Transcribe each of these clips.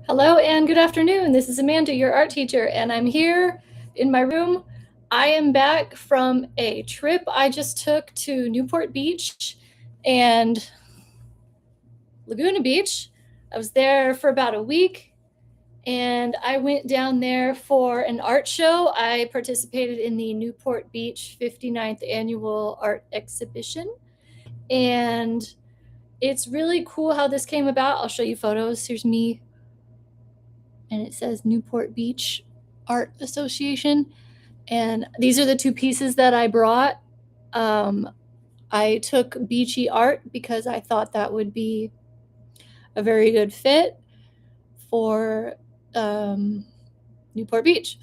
Hello and good afternoon. This is Amanda, your art teacher, and I'm here in my room. I am back from a trip I just took to Newport Beach and Laguna Beach. I was there for about a week and I went down there for an art show. I participated in the Newport Beach 59th Annual Art Exhibition, and it's really cool how this came about. I'll show you photos. Here's me, and it says Newport Beach Art Association. And these are the two pieces that I brought. I took beachy art because I thought that would be a very good fit for Newport Beach.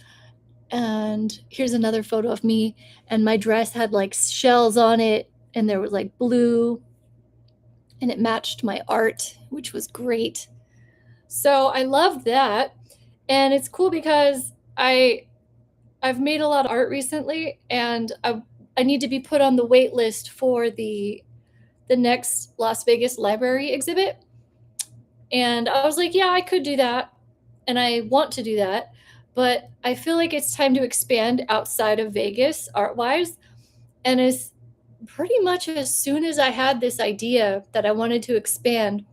And here's another photo of me, and my dress had like shells on it, and there was like blue, and it matched my art, which was great. So I loved that. And it's cool because I've made a lot of art recently, and I need to be put on the wait list for the next Las Vegas library exhibit. And I was like, yeah, I could do that, and I want to do that, but I feel like it's time to expand outside of Vegas art-wise. And as pretty much as soon as I had this idea that I wanted to expand,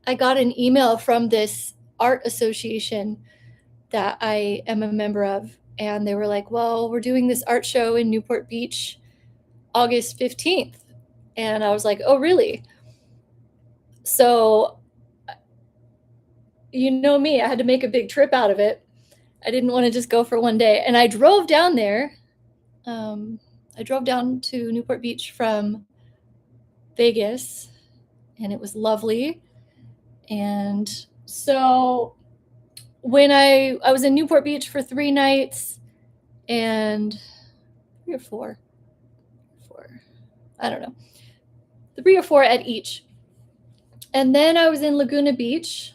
I got an email from this art association that I am a member of, and they were like, well, we're doing this art show in Newport Beach August 15th. And I was like, oh, really? So, you know me, I had to make a big trip out of it. I didn't want to just go for one day. And I drove down there. I drove down to Newport Beach from Vegas, and it was lovely. And so when I was in Newport Beach for 3 nights, and 3 or 4, I don't know, 3 or 4 at each. And then I was in Laguna Beach,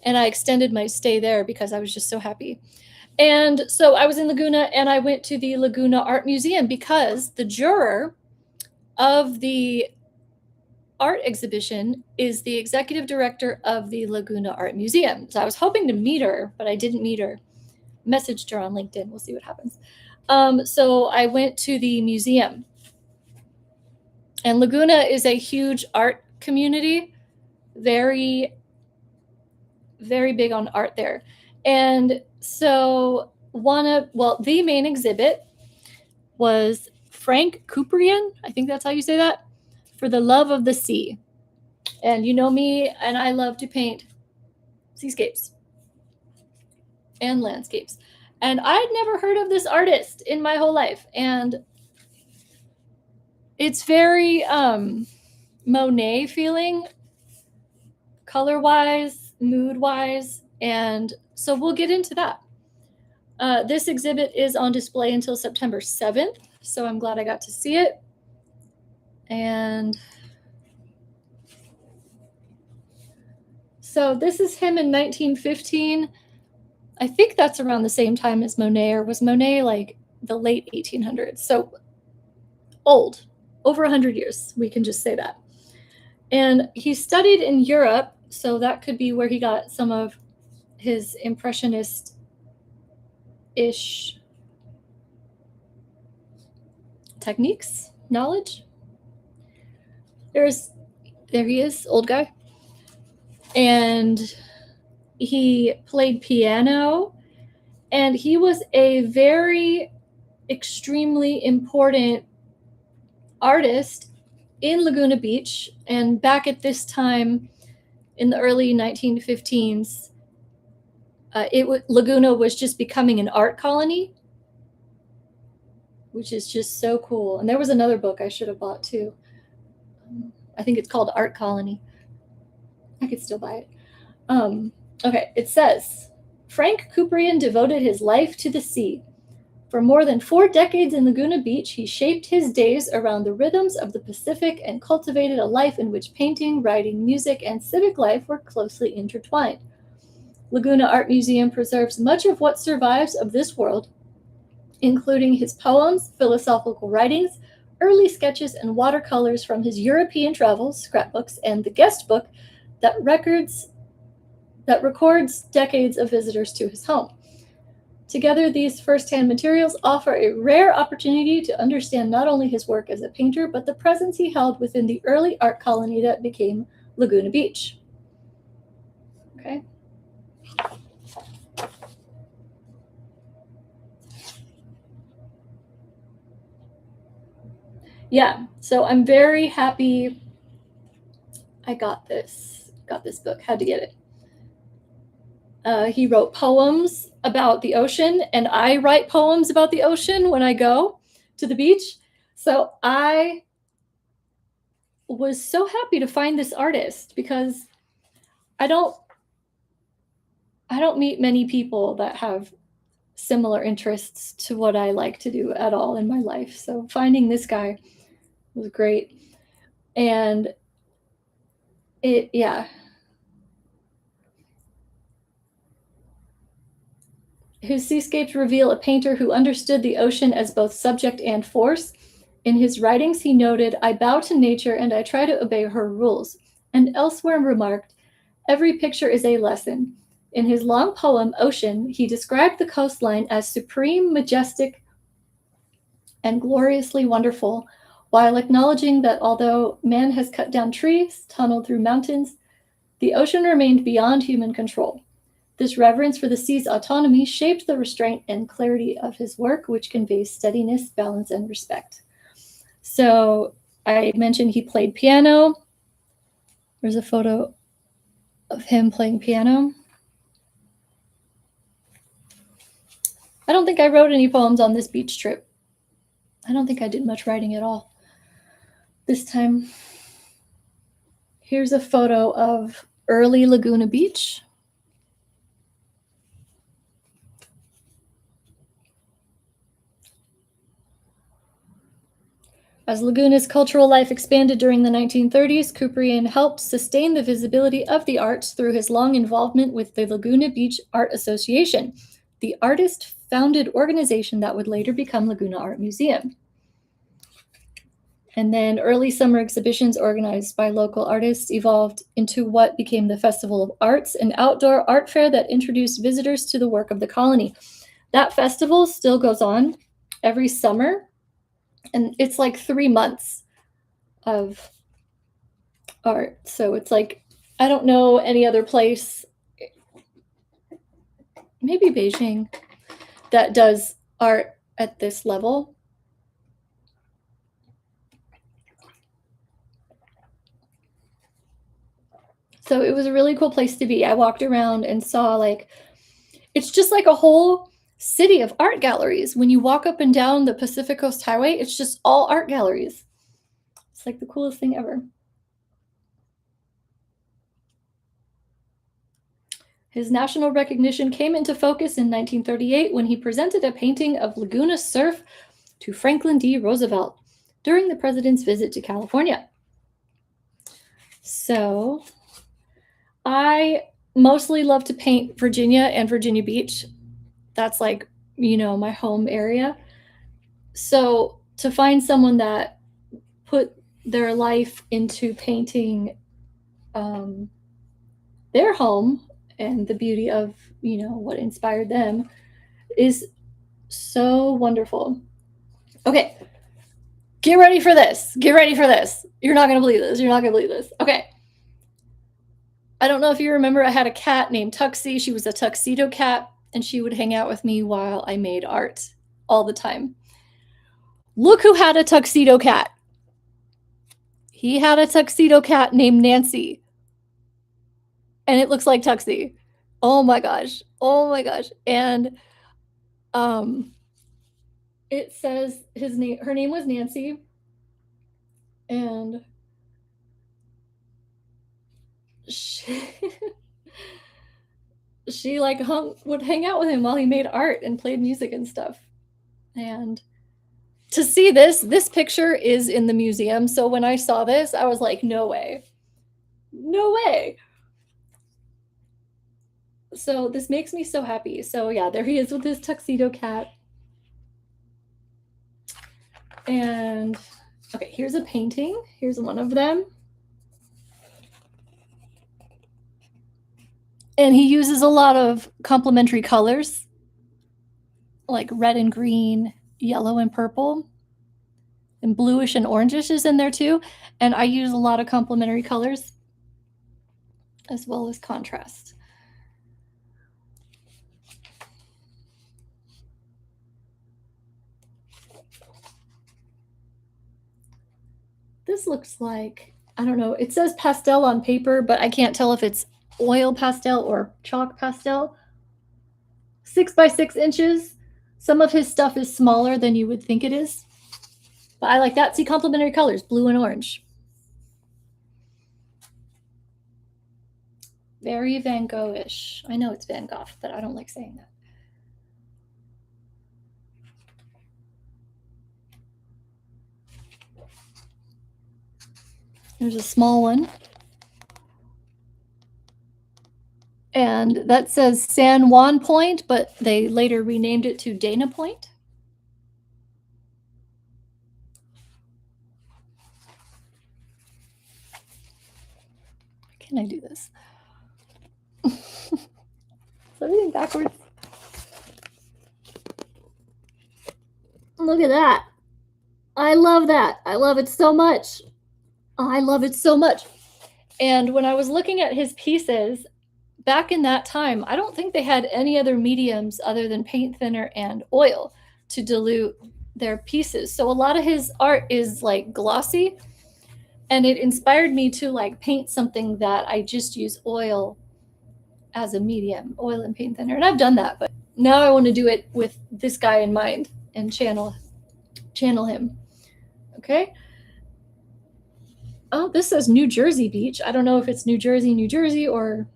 and I extended my stay there because I was just so happy. And so I was in Laguna, and I went to the Laguna Art Museum because the juror of the art exhibition is the executive director of the Laguna Art Museum. So I was hoping to meet her, but I didn't meet her. Messaged her on LinkedIn. We'll see what happens. So I went to the museum. And Laguna is a huge art community, very, very big on art there. And so the main exhibit was Frank Cuprien, I think that's how you say that, For the Love of the Sea. And you know me, and I love to paint seascapes and landscapes. And I'd never heard of this artist in my whole life. And it's very Monet feeling, color-wise, mood-wise. And so we'll get into that. This exhibit is on display until September 7th, so I'm glad I got to see it. And so this is him in 1915. I think that's around the same time as Monet, or was Monet like the late 1800s? So old, over 100 years, we can just say that. And he studied in Europe, so that could be where he got some of his impressionist-ish techniques, knowledge. There he is, old guy. And he played piano, and he was a very extremely important artist in Laguna Beach. And back at this time in the early 1915s, Laguna was just becoming an art colony, which is just so cool. And there was another book I should have bought too. I think it's called Art Colony. I could still buy it. Okay, it says, Frank Cuprien devoted his life to the sea. For more than 4 decades in Laguna Beach, he shaped his days around the rhythms of the Pacific and cultivated a life in which painting, writing, music, and civic life were closely intertwined. Laguna Art Museum preserves much of what survives of this world, including his poems, philosophical writings, early sketches, and watercolors from his European travels, scrapbooks, and the guest book, that records decades of visitors to his home. Together, these first-hand materials offer a rare opportunity to understand not only his work as a painter, but the presence he held within the early art colony that became Laguna Beach. Okay. Yeah, so I'm very happy I got this book. Had to get it. He wrote poems about the ocean, and I write poems about the ocean when I go to the beach. So I was so happy to find this artist because I don't meet many people that have similar interests to what I like to do at all in my life. So finding this guy was great. And yeah. His seascapes reveal a painter who understood the ocean as both subject and force. In his writings, he noted, "I bow to nature and I try to obey her rules," and elsewhere remarked, "Every picture is a lesson." In his long poem, Ocean, he described the coastline as supreme, majestic, and gloriously wonderful, while acknowledging that although man has cut down trees, tunneled through mountains, the ocean remained beyond human control. This reverence for the sea's autonomy shaped the restraint and clarity of his work, which conveys steadiness, balance, and respect. So I mentioned he played piano. There's a photo of him playing piano. I don't think I wrote any poems on this beach trip. I don't think I did much writing at all this time. Here's a photo of early Laguna Beach. As Laguna's cultural life expanded during the 1930s, Cuprien helped sustain the visibility of the arts through his long involvement with the Laguna Beach Art Association, the artist-founded organization that would later become Laguna Art Museum. And then early summer exhibitions organized by local artists evolved into what became the Festival of Arts, an outdoor art fair that introduced visitors to the work of the colony. That festival still goes on every summer, and it's like 3 months of art. So it's like, I don't know any other place, maybe Beijing, that does art at this level. So it was a really cool place to be. I walked around and saw, like, it's just like a whole city of art galleries. When you walk up and down the Pacific Coast Highway, it's just all art galleries. It's like the coolest thing ever. His national recognition came into focus in 1938 when he presented a painting of Laguna surf to Franklin D. Roosevelt during the president's visit to California. So I mostly love to paint Virginia and Virginia Beach. That's like, my home area. So to find someone that put their life into painting their home and the beauty of, what inspired them is so wonderful. Okay. Get ready for this. Get ready for this. You're not going to believe this. You're not going to believe this. Okay. I don't know if you remember, I had a cat named Tuxie. She was a tuxedo cat, and she would hang out with me while I made art all the time. Look who had a tuxedo cat. He had a tuxedo cat named Nancy. And it looks like Tuxie. Oh my gosh. Oh my gosh. And it says her name was Nancy. And she like would hang out with him while he made art and played music and stuff. And to see this picture is in the museum. So when I saw this, I was like, no way. No way. So this makes me so happy. So yeah, there he is with his tuxedo cat. And okay, here's a painting. Here's one of them. And he uses a lot of complementary colors, like red and green, yellow and purple, and bluish and orangish is in there too. And I use a lot of complementary colors as well as contrast. This looks like, I don't know, it says pastel on paper, but I can't tell if it's oil pastel or chalk pastel. 6 by 6 inches. Some of his stuff is smaller than you would think it is, but I like that. See, complementary colors, blue and orange. Very Van Gogh-ish. I know it's Van Gogh, but I don't like saying that. There's a small one. And that says San Juan Point, but they later renamed it to Dana Point. Can I do this? Is everything backwards? Look at that. I love that. I love it so much. I love it so much. And when I was looking at his pieces, back in that time, I don't think they had any other mediums other than paint thinner and oil to dilute their pieces. So a lot of his art is like glossy, and it inspired me to like paint something that I just use oil as a medium, oil and paint thinner. And I've done that, but now I want to do it with this guy in mind and channel him. Okay. Oh, this says New Jersey Beach. I don't know if it's New Jersey, or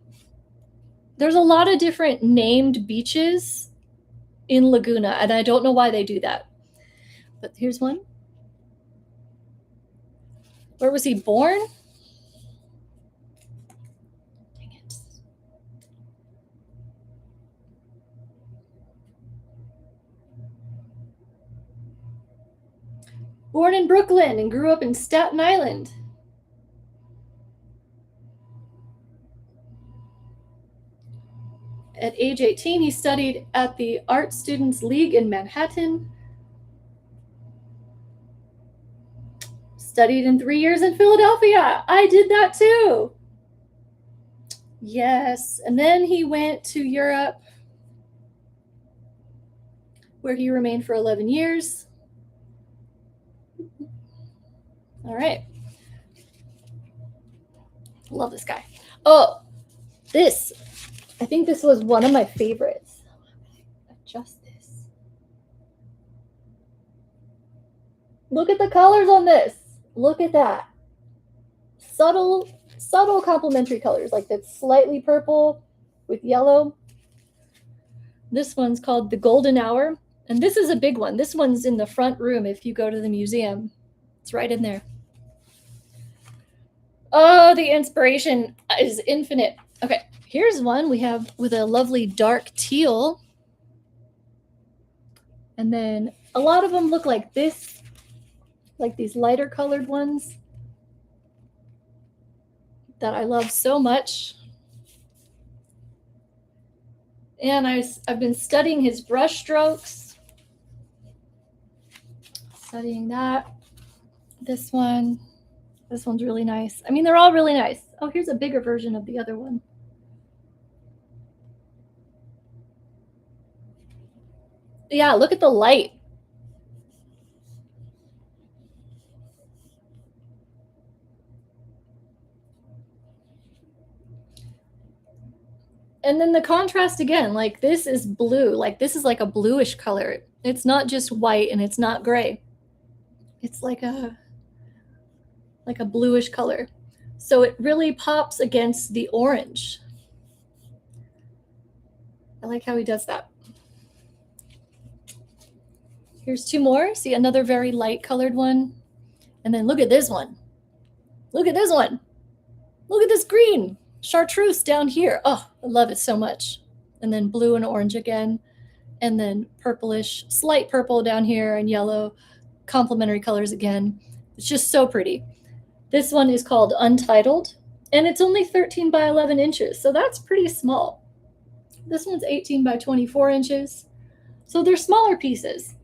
there's a lot of different named beaches in Laguna, and I don't know why they do that. But here's one. Where was he born? Dang it. Born in Brooklyn and grew up in Staten Island. At age 18, he studied at the Art Students League in Manhattan. Studied in 3 years in Philadelphia. I did that too. Yes. And then he went to Europe, where he remained for 11 years. All right. Love this guy. Oh, this. I think this was one of my favorites. Adjust this. Look at the colors on this. Look at that. Subtle complementary colors, like that slightly purple with yellow. This one's called the Golden Hour. And this is a big one. This one's in the front room if you go to the museum. It's right in there. Oh, the inspiration is infinite. Okay, here's one we have with a lovely dark teal. And then a lot of them look like this, like these lighter colored ones that I love so much. And I've been studying his brush strokes. Studying that. This one's really nice. I mean, they're all really nice. Oh, here's a bigger version of the other one. Yeah, look at the light. And then the contrast again, like this is blue, like this is like a bluish color. It's not just white and it's not gray. It's like a bluish color. So it really pops against the orange. I like how he does that. Here's two more. See, another very light colored one. And then look at this one. Look at this one. Look at this green. Chartreuse down here. Oh, I love it so much. And then blue and orange again. And then purplish, slight purple down here and yellow. Complementary colors again. It's just so pretty. This one is called Untitled. And it's only 13 by 11 inches, so that's pretty small. This one's 18 by 24 inches. So they're smaller pieces.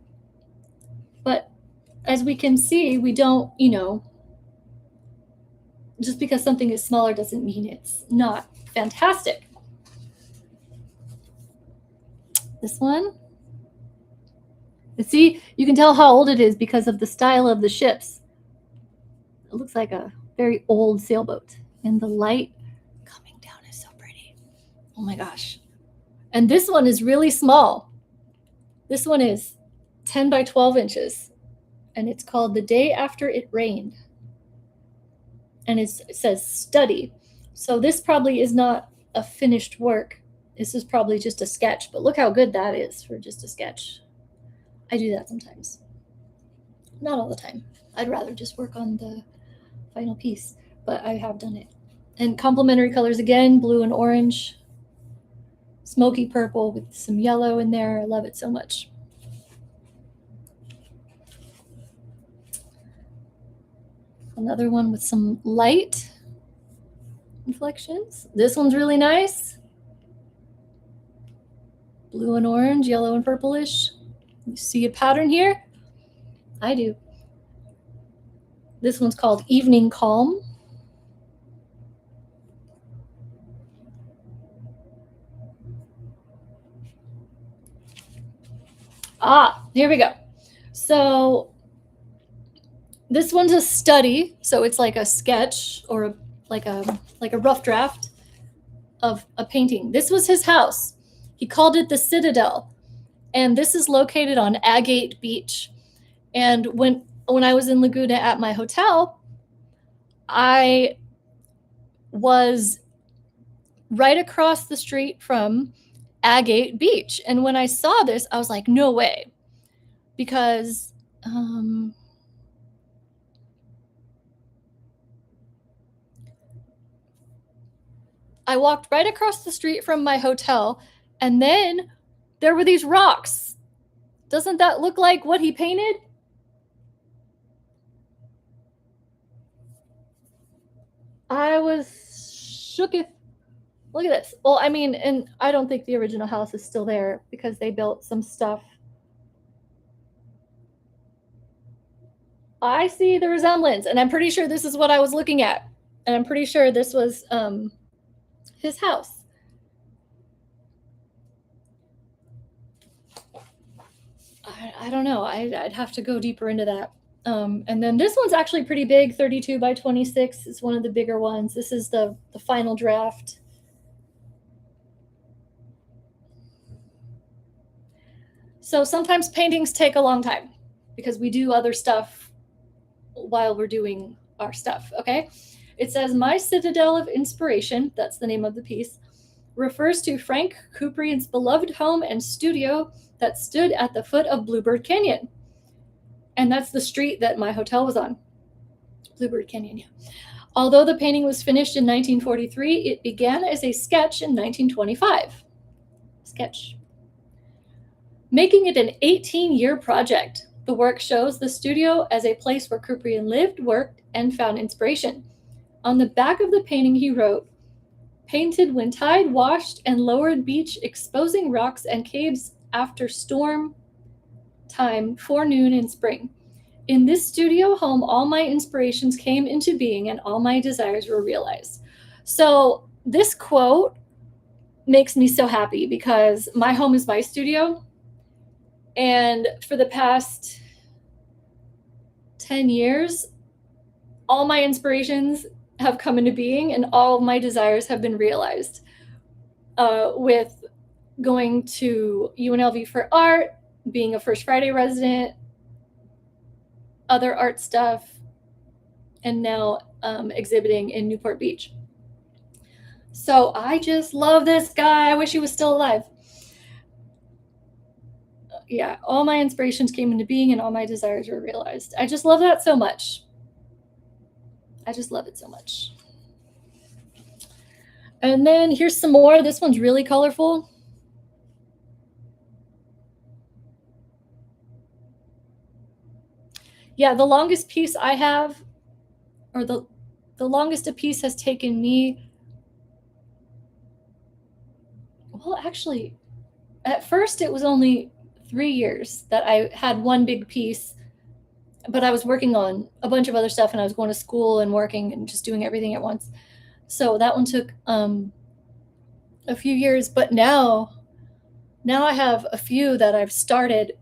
But as we can see, we don't, just because something is smaller doesn't mean it's not fantastic. This one. See, you can tell how old it is because of the style of the ships. It looks like a very old sailboat. And the light coming down is so pretty. Oh my gosh. And this one is really small. This one is 10 by 12 inches. And it's called The Day After It Rained. And it says study. So this probably is not a finished work. This is probably just a sketch. But look how good that is for just a sketch. I do that sometimes. Not all the time. I'd rather just work on the final piece, but I have done it. And complementary colors again, blue and orange, smoky purple with some yellow in there. I love it so much. Another one with some light inflections. This one's really nice. Blue and orange, yellow and purplish. You see a pattern here? I do. This one's called Evening Calm. Here we go. So this one's a study. So it's like a sketch or like a rough draft of a painting. This was his house. He called it the Citadel. And this is located on Agate Beach. And when I was in Laguna at my hotel, I was right across the street from Agate Beach. And when I saw this, I was like, no way. Because I walked right across the street from my hotel, and then there were these rocks. Doesn't that look like what he painted? I was shooketh. Look at this. Well, I mean, and I don't think the original house is still there because they built some stuff. I see the resemblance, and I'm pretty sure this is what I was looking at. And I'm pretty sure this was his house. I don't know. I'd have to go deeper into that. And then this one's actually pretty big, 32 by 26. It's one of the bigger ones. This is the final draft. So sometimes paintings take a long time because we do other stuff while we're doing our stuff, okay? It says, My Citadel of Inspiration, that's the name of the piece, refers to Frank Cuprien's beloved home and studio that stood at the foot of Bluebird Canyon. And that's the street that my hotel was on. Bluebird Canyon, yeah. Although the painting was finished in 1943, it began as a sketch in 1925. Sketch. Making it an 18-year project, the work shows the studio as a place where Cuprien lived, worked, and found inspiration. On the back of the painting, he wrote, Painted when tide washed and lowered beach, exposing rocks and caves after storm time, forenoon in spring. In this studio home, all my inspirations came into being and all my desires were realized. So this quote makes me so happy because my home is my studio. And for the past 10 years, all my inspirations have come into being and all of my desires have been realized. With going to UNLV for art, being a First Friday resident, other art stuff, and now exhibiting in Newport Beach. So I just love this guy. I wish he was still alive. Yeah, all my inspirations came into being and all my desires were realized. I just love that so much. I just love it so much. And then here's some more. This one's really colorful. Yeah, the longest piece I have, or the the longest a piece has taken me, well, actually, at first it was only 3 years that I had one big piece, but I was working on a bunch of other stuff and I was going to school and working and just doing everything at once. So that one took a few years, but now I have a few that I've started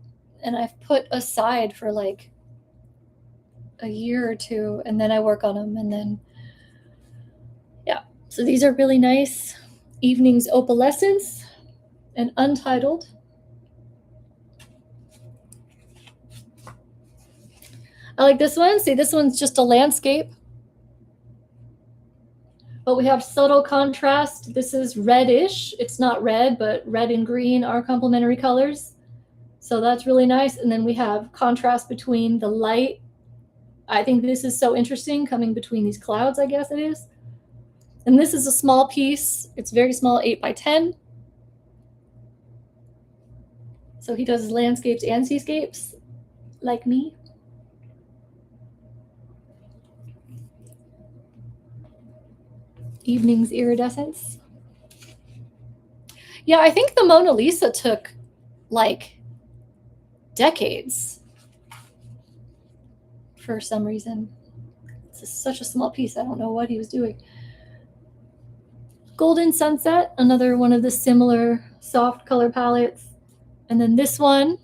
and I've put aside for like a year or two, and then I work on them, and then yeah. So these are really nice. Evening's Opalescence and Untitled. I like this one. See, this one's just a landscape, but we have subtle contrast. This is reddish. It's not red, but red and green are complementary colors. So that's really nice. And then we have contrast between the light. I think this is so interesting, coming between these clouds, I guess it is. And this is a small piece. It's very small, 8 by 10. So he does landscapes and seascapes, like me. Evening's Iridescence. Yeah, I think the Mona Lisa took like decades for some reason. It's such a small piece. I don't know what he was doing. Golden Sunset, another one of the similar soft color palettes. And then this one.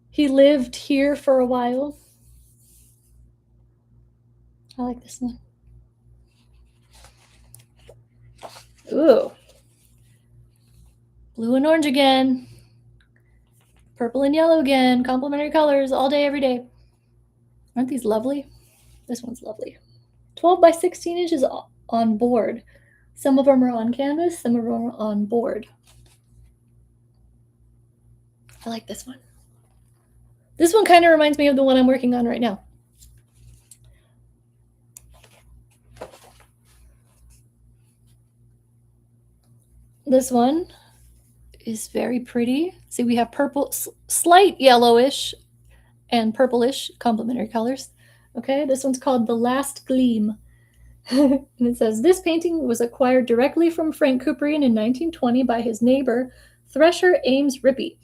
He lived here for a while. I like this one. Ooh. Blue and orange again. Purple and yellow again. Complementary colors all day, every day. Aren't these lovely? This one's lovely. 12 by 16 inches on board. Some of them are on canvas, some of them are on board. I like this one. This one kind of reminds me of the one I'm working on right now. This one is very pretty. See, we have purple, slight yellowish and purplish complementary colors. Okay, this one's called The Last Gleam. And it says, this painting was acquired directly from Frank Cuprien in 1920 by his neighbor, Thresher Ames Rippey.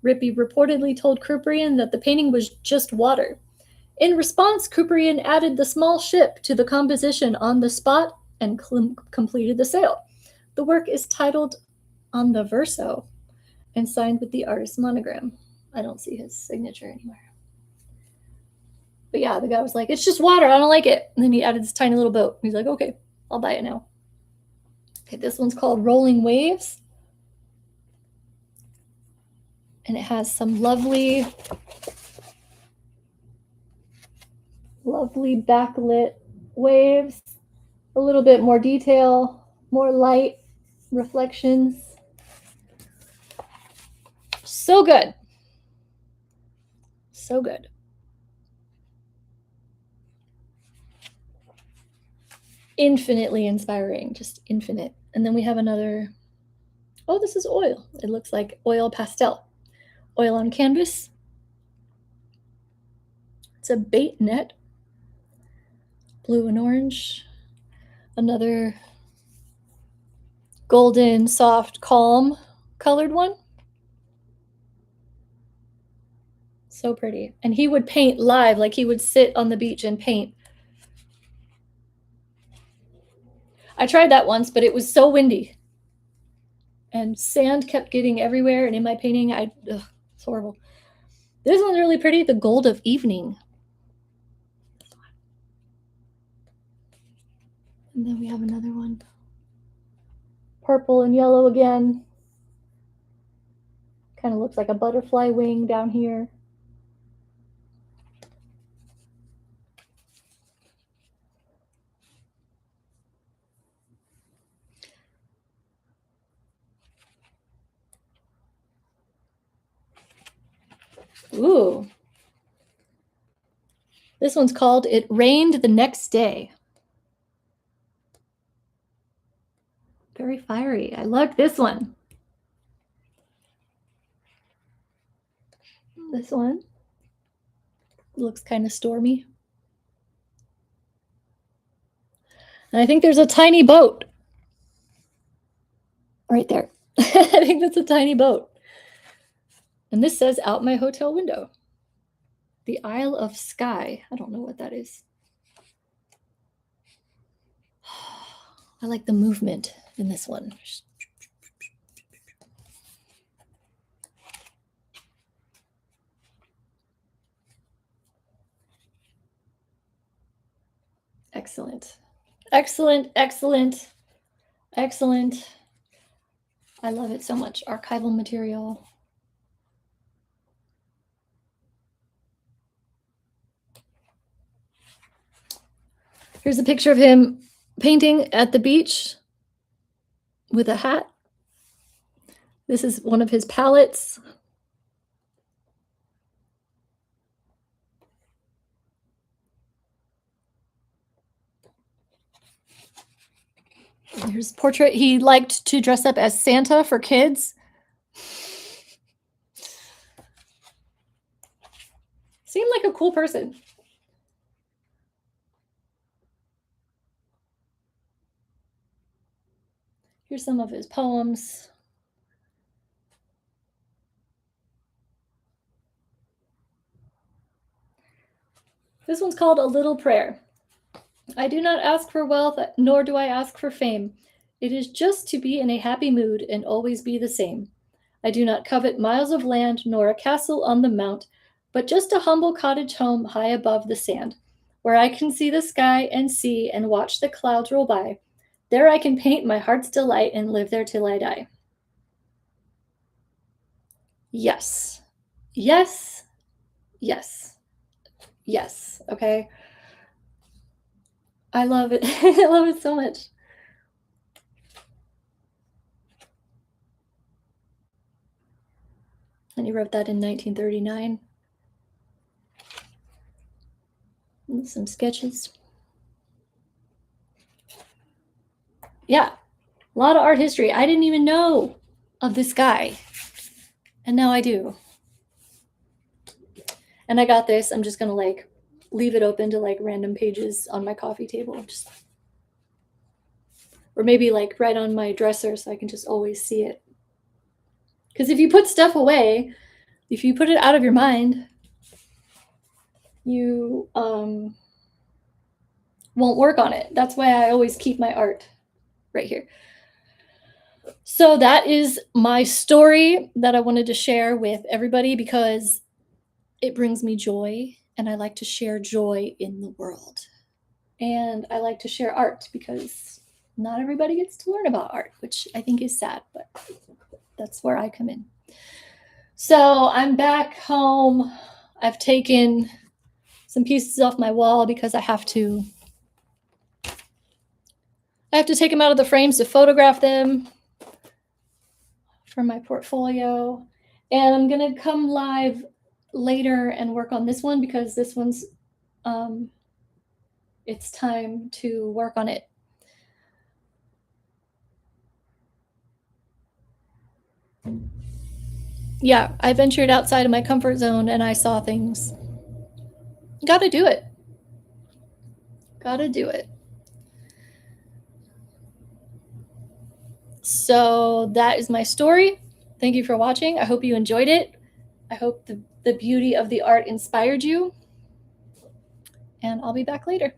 Rippey reportedly told Cuprien that the painting was just water. In response, Cuprien added the small ship to the composition on the spot and completed the sale. The work is titled On the Verso and signed with the artist's monogram. I don't see his signature anywhere. But yeah, the guy was like, it's just water, I don't like it. And then he added this tiny little boat. He's like, okay, I'll buy it now. Okay, this one's called Rolling Waves. And it has some lovely backlit waves, a little bit more detail, more light reflections. So good. So good. Infinitely inspiring, just infinite. And then we have another, oh, this is oil. It looks like oil pastel. Oil on canvas. It's a bait net. Blue and orange. Another golden, soft, calm colored one. So pretty. And he would paint live, like he would sit on the beach and paint. I tried that once, but it was so windy. And sand kept getting everywhere. And in my painting, it's horrible. This one's really pretty, The Gold of Evening. And then we have another one. Purple and yellow again. Kind of looks like a butterfly wing down here. Ooh. This one's called It Rained the Next Day. Very fiery. I like this one. This one. It looks kind of stormy. And I think there's a tiny boat right there. I think that's a tiny boat. And this says out my hotel window. The Isle of Skye. I don't know what that is. I like the movement in this one. Excellent. Excellent, excellent, excellent. I love it so much. Archival material. Here's a picture of him painting at the beach with a hat. This is one of his palettes. Here's a portrait. He liked to dress up as Santa for kids. Seemed like a cool person. Here's some of his poems. This one's called A Little Prayer. I do not ask for wealth, nor do I ask for fame. It is just to be in a happy mood and always be the same. I do not covet miles of land, nor a castle on the mount, but just a humble cottage home high above the sand, where I can see the sky and sea and watch the clouds roll by. There I can paint my heart's delight and live there till I die. Yes. Yes. Yes. Yes. Okay. I love it. I love it so much. And he wrote that in 1939. And some sketches. Yeah, a lot of art history. I didn't even know of this guy. And now I do. And I got this. I'm just going to like leave it open to like random pages on my coffee table. Just, or maybe like right on my dresser so I can just always see it. Because if you put stuff away, if you put it out of your mind, you won't work on it. That's why I always keep my art right here. So that is my story that I wanted to share with everybody because it brings me joy and I like to share joy in the world. And I like to share art because not everybody gets to learn about art, which I think is sad, but that's where I come in. So I'm back home. I've taken some pieces off my wall because I have to take them out of the frames to photograph them for my portfolio. And I'm going to come live later and work on this one because this one's, it's time to work on it. Yeah, I ventured outside of my comfort zone and I saw things. Gotta do it. Gotta do it. So that is my story. Thank you for watching. I hope you enjoyed it. I hope the beauty of the art inspired you. And I'll be back later.